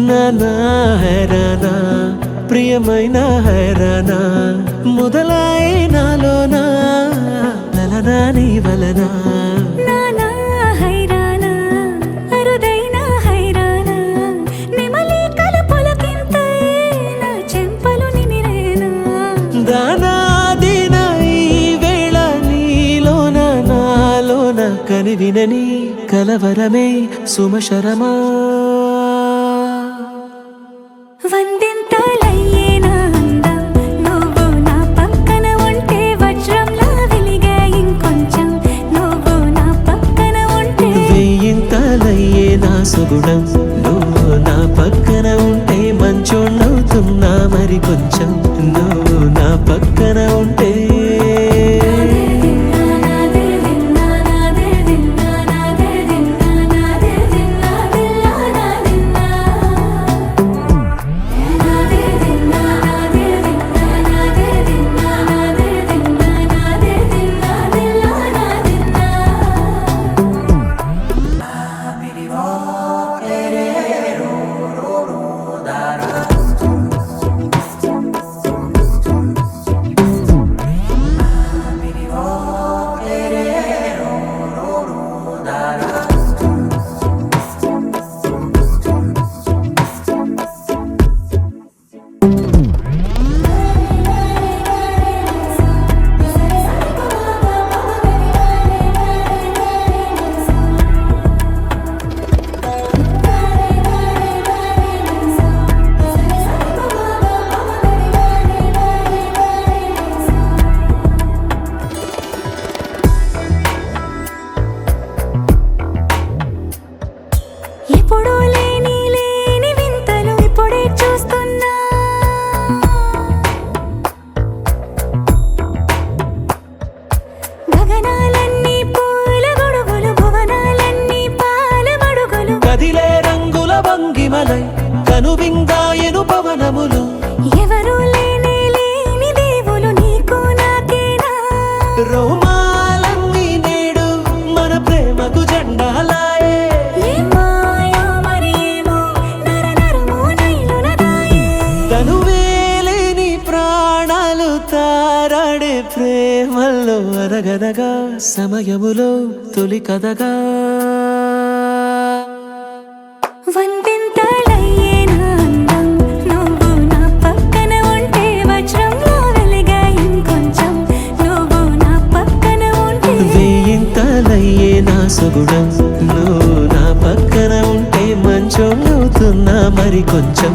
నానా హైరానా ప్రియమైన హైరానా మొదలై నాలోనా లలనా నీ వలనా నానా హైరానా అరుదైన హైరానా నిమలి కలుపులకింతై నా చెంపలు నిమిరేనా దానాదిన ఈ వేళ నీలోన నాలోన కనివినని కలవరమే సుమశరమా వందింతలయ్యేనా అందం నువ్వు నా పక్కన ఉంటే వజ్రంలా వెలిగే ఇంకొంచెం నువ్వు నా పక్కన ఉంటే వెయ్యింతలయ్యే నా సుగుణం నువ్వు నా పక్కన ఉంటే మంచోణ్ణవుతున్నా మరి కొంచెం నువ్వు నా పక్కన ఉంటే ఎప్పుడూ లేని వింతలు ఇప్పుడే చూస్తున్నా గగనాలన్నీ పూల గొడుగులు భువనాలన్నీ పాల మడుగులు కదిలే రంగుల భంగిమలై కనువిందాయను పవనములు ఎవరూ లేని దేవులు నీకు నాకేనా రోమాలన్నీ నేడు మన ప్రేమకు జెండాలాయే ఏమాయో మరి ఏమో నరనరమో నైలునదాయే తనువేలేని ప్రాణాలు తారాడే ప్రేమల్లో అనగనగా సమయములో తొలి కథగా వందింతలయ్యేనా అందం నువ్వు నా పక్కన ఉంటే వజ్రంలా వెలిగే ఇంకొంచెం నువ్వు నా పక్కన ఉంటే వెయ్యింతలయ్యే నా సుగుణం నువ్వు నా పక్కన ఉంటే మంచోణ్ణవుతున్నా మరి కొంచెం